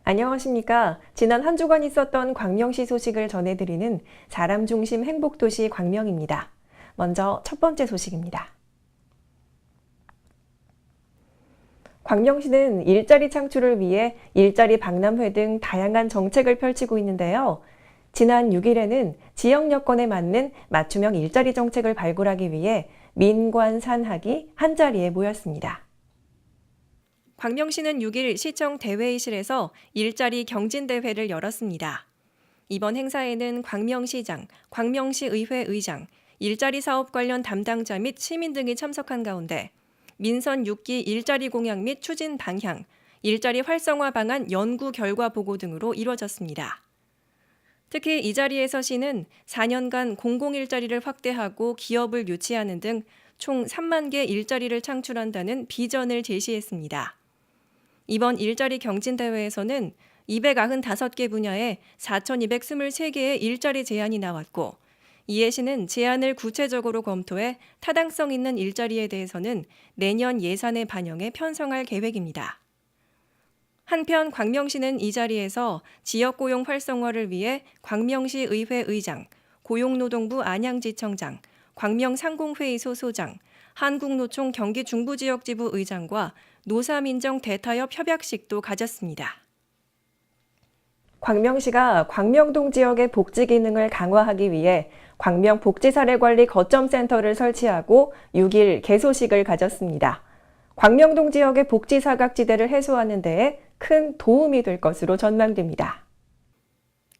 안녕하십니까. 지난 한 주간 있었던 광명시 소식을 전해드리는 사람 중심 행복도시 광명입니다. 먼저 첫 번째 소식입니다. 광명시는 일자리 창출을 위해 일자리 박람회 등 다양한 정책을 펼치고 있는데요. 지난 6일에는 지역 여건에 맞는 맞춤형 일자리 정책을 발굴하기 위해 민관, 산학이 한자리에 모였습니다. 광명시는 6일 시청 대회의실에서 일자리 경진대회를 열었습니다. 이번 행사에는 광명시장, 광명시의회 의장, 일자리 사업 관련 담당자 및 시민 등이 참석한 가운데 민선 6기 일자리 공약 및 추진 방향, 일자리 활성화 방안 연구 결과 보고 등으로 이뤄졌습니다. 특히 이 자리에서 시는 4년간 공공일자리를 확대하고 기업을 유치하는 등 총 3만 개 일자리를 창출한다는 비전을 제시했습니다. 이번 일자리 경진대회에서는 295개 분야에 4,223개의 일자리 제안이 나왔고, 이에 시는 제안을 구체적으로 검토해 타당성 있는 일자리에 대해서는 내년 예산에 반영해 편성할 계획입니다. 한편 광명시는 이 자리에서 지역고용 활성화를 위해 광명시 의회 의장, 고용노동부 안양지청장, 광명상공회의소 소장, 한국노총 경기중부지역지부 의장과 노사민정 대타협 협약식도 가졌습니다. 광명시가 광명동 지역의 복지 기능을 강화하기 위해 광명 복지사례관리 거점센터를 설치하고 6일 개소식을 가졌습니다. 광명동 지역의 복지 사각지대를 해소하는 데에 큰 도움이 될 것으로 전망됩니다.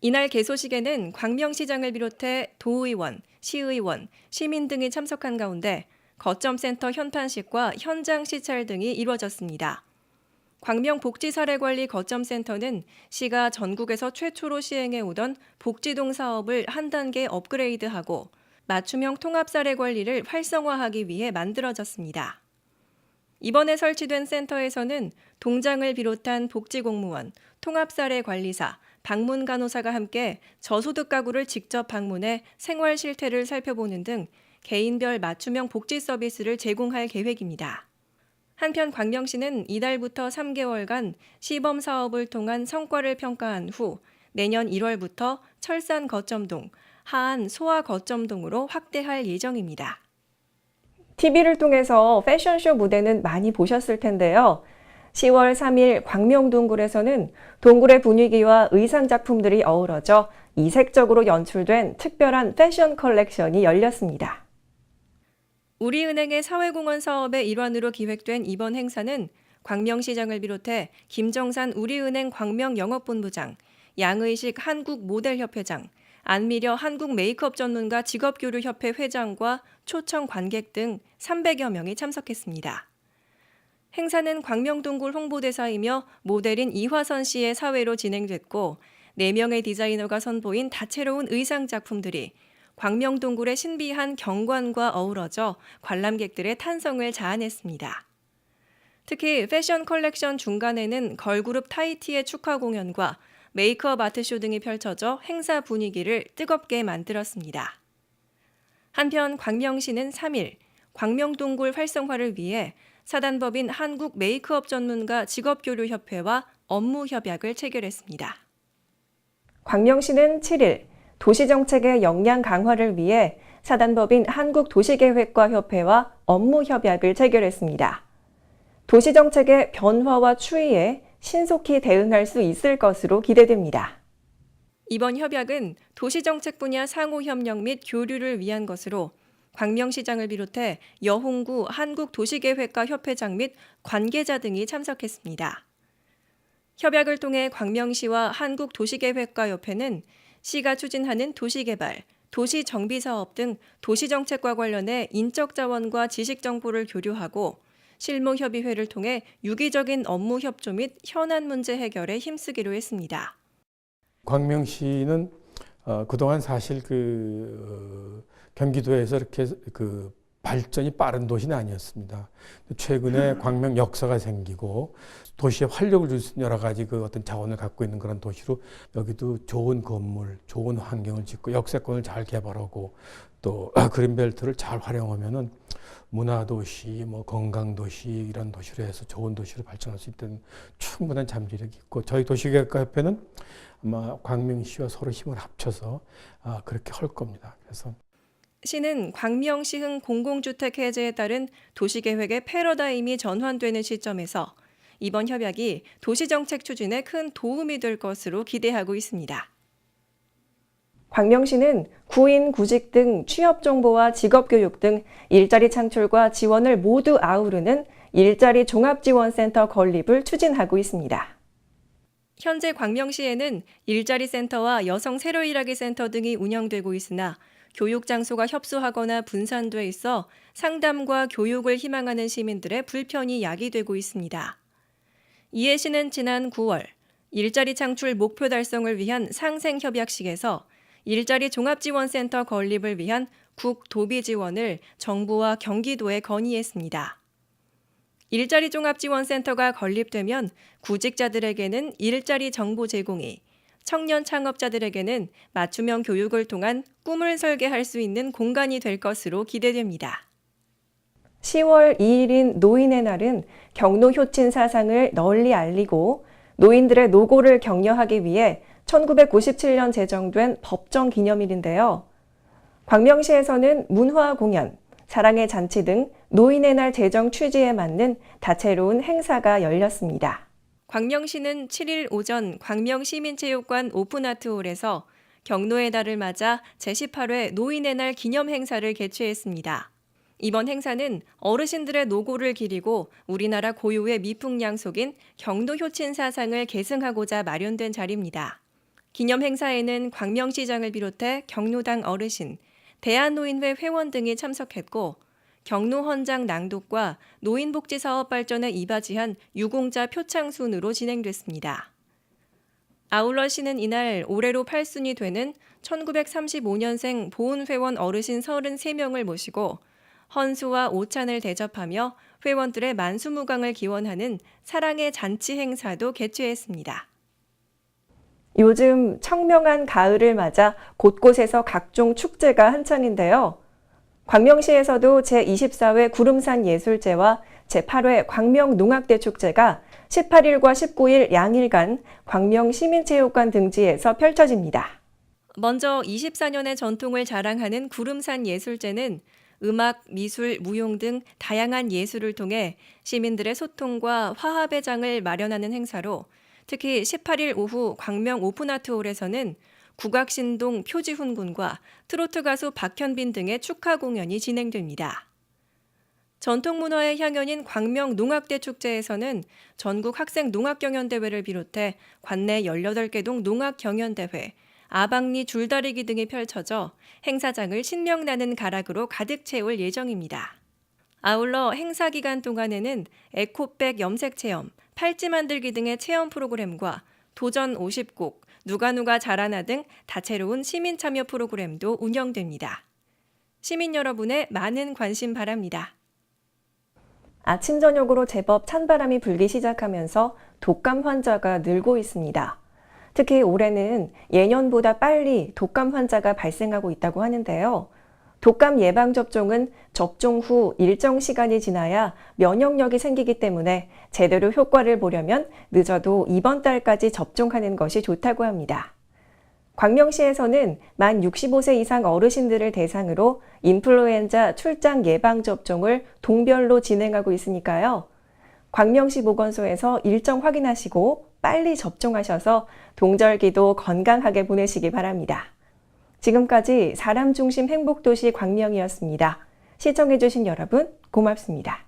이날 개소식에는 광명시장을 비롯해 도의원, 시의원, 시민 등이 참석한 가운데 거점센터 현판식과 현장 시찰 등이 이루어졌습니다. 광명복지사례관리 거점센터는 시가 전국에서 최초로 시행해 오던 복지동 사업을 한 단계 업그레이드하고 맞춤형 통합사례관리를 활성화하기 위해 만들어졌습니다. 이번에 설치된 센터에서는 동장을 비롯한 복지공무원, 통합사례관리사, 방문간호사가 함께 저소득 가구를 직접 방문해 생활 실태를 살펴보는 등 개인별 맞춤형 복지 서비스를 제공할 계획입니다. 한편 광명시는 이달부터 3개월간 시범 사업을 통한 성과를 평가한 후 내년 1월부터 철산 거점동, 하안 소아 거점동으로 확대할 예정입니다. TV를 통해서 패션쇼 무대는 많이 보셨을 텐데요. 10월 3일 광명동굴에서는 동굴의 분위기와 의상 작품들이 어우러져 이색적으로 연출된 특별한 패션 컬렉션이 열렸습니다. 우리은행의 사회공헌 사업의 일환으로 기획된 이번 행사는 광명시장을 비롯해 김정산 우리은행 광명영업본부장, 양의식 한국모델협회장, 안미려 한국메이크업 전문가 직업교류협회 회장과 초청 관객 등 300여 명이 참석했습니다. 행사는 광명동굴 홍보대사이며 모델인 이화선 씨의 사회로 진행됐고 4명의 디자이너가 선보인 다채로운 의상 작품들이 광명동굴의 신비한 경관과 어우러져 관람객들의 탄성을 자아냈습니다. 특히 패션 컬렉션 중간에는 걸그룹 타이티의 축하 공연과 메이크업 아트쇼 등이 펼쳐져 행사 분위기를 뜨겁게 만들었습니다. 한편 광명시는 3일 광명동굴 활성화를 위해 사단법인 한국 메이크업 전문가 직업교류협회와 업무 협약을 체결했습니다. 광명시는 7일 도시정책의 역량 강화를 위해 사단법인 한국도시계획과 협회와 업무 협약을 체결했습니다. 도시정책의 변화와 추이에 신속히 대응할 수 있을 것으로 기대됩니다. 이번 협약은 도시정책 분야 상호협력 및 교류를 위한 것으로 광명시장을 비롯해 여홍구 한국도시계획과 협회장 및 관계자 등이 참석했습니다. 협약을 통해 광명시와 한국도시계획과 협회는 시가 추진하는 도시개발, 도시정비사업 등 도시정책과 관련해 인적 자원과 지식 정보를 교류하고 실무협의회를 통해 유기적인 업무 협조 및 현안 문제 해결에 힘쓰기로 했습니다. 광명시는 그동안 사실 경기도에서 이렇게 발전이 빠른 도시는 아니었습니다. 최근에 광명 역사가 생기고 도시에 활력을 줄 수 있는 여러 가지 어떤 자원을 갖고 있는 그런 도시로 여기도 좋은 건물, 좋은 환경을 짓고 역세권을 잘 개발하고 또 그린벨트를 잘 활용하면은 문화도시, 뭐 건강도시 이런 도시로 해서 좋은 도시로 발전할 수 있는 충분한 잠재력이 있고 저희 도시계획과협회는 아마 광명시와 서로 힘을 합쳐서 그렇게 할 겁니다. 그래서 시는 광명시흥 공공주택 해제에 따른 도시계획의 패러다임이 전환되는 시점에서 이번 협약이 도시정책 추진에 큰 도움이 될 것으로 기대하고 있습니다. 광명시는 구인, 구직 등 취업 정보와 직업 교육 등 일자리 창출과 지원을 모두 아우르는 일자리 종합지원센터 건립을 추진하고 있습니다. 현재 광명시에는 일자리 센터와 여성 새로 일하기 센터 등이 운영되고 있으나 교육 장소가 협소하거나 분산돼 있어 상담과 교육을 희망하는 시민들의 불편이 야기되고 있습니다. 이에 시는 지난 9월 일자리 창출 목표 달성을 위한 상생협약식에서 일자리 종합지원센터 건립을 위한 국도비 지원을 정부와 경기도에 건의했습니다. 일자리 종합지원센터가 건립되면 구직자들에게는 일자리 정보 제공이, 청년 창업자들에게는 맞춤형 교육을 통한 꿈을 설계할 수 있는 공간이 될 것으로 기대됩니다. 10월 2일인 노인의 날은 경로 효친 사상을 널리 알리고 노인들의 노고를 격려하기 위해 1997년 제정된 법정 기념일인데요. 광명시에서는 문화 공연, 사랑의 잔치 등 노인의 날 제정 취지에 맞는 다채로운 행사가 열렸습니다. 광명시는 7일 오전 광명시민체육관 오픈아트홀에서 경로의 달을 맞아 제18회 노인의 날 기념 행사를 개최했습니다. 이번 행사는 어르신들의 노고를 기리고 우리나라 고유의 미풍양속인 경로 효친 사상을 계승하고자 마련된 자리입니다. 기념 행사에는 광명시장을 비롯해 경로당 어르신, 대한노인회 회원 등이 참석했고 경로 헌장 낭독과 노인복지사업 발전에 이바지한 유공자 표창순으로 진행됐습니다. 아울러 시는 이날 올해로 8순이 되는 1935년생 보훈회원 어르신 33명을 모시고 헌수와 오찬을 대접하며 회원들의 만수무강을 기원하는 사랑의 잔치 행사도 개최했습니다. 요즘 청명한 가을을 맞아 곳곳에서 각종 축제가 한창인데요. 광명시에서도 제24회 구름산 예술제와 제8회 광명농악대 축제가 18일과 19일 양일간 광명시민체육관 등지에서 펼쳐집니다. 먼저 24년의 전통을 자랑하는 구름산 예술제는 음악, 미술, 무용 등 다양한 예술을 통해 시민들의 소통과 화합의 장을 마련하는 행사로 특히 18일 오후 광명 오픈아트홀에서는 국악신동 표지훈 군과 트로트 가수 박현빈 등의 축하 공연이 진행됩니다. 전통문화의 향연인 광명 농악대 축제에서는 전국 학생 농악경연대회를 비롯해 관내 18개 동 농악경연대회, 아방리 줄다리기 등이 펼쳐져 행사장을 신명나는 가락으로 가득 채울 예정입니다. 아울러 행사 기간 동안에는 에코백 염색체험, 팔찌 만들기 등의 체험 프로그램과 도전 50곡, 누가 잘하나 등 다채로운 시민 참여 프로그램도 운영됩니다. 시민 여러분의 많은 관심 바랍니다. 아침 저녁으로 제법 찬바람이 불기 시작하면서 독감 환자가 늘고 있습니다. 특히 올해는 예년보다 빨리 독감 환자가 발생하고 있다고 하는데요. 독감 예방접종은 접종 후 일정 시간이 지나야 면역력이 생기기 때문에 제대로 효과를 보려면 늦어도 이번 달까지 접종하는 것이 좋다고 합니다. 광명시에서는 만 65세 이상 어르신들을 대상으로 인플루엔자 출장 예방접종을 동별로 진행하고 있으니까요. 광명시 보건소에서 일정 확인하시고 빨리 접종하셔서 동절기도 건강하게 보내시기 바랍니다. 지금까지 사람 중심 행복도시 광명이었습니다. 시청해주신 여러분 고맙습니다.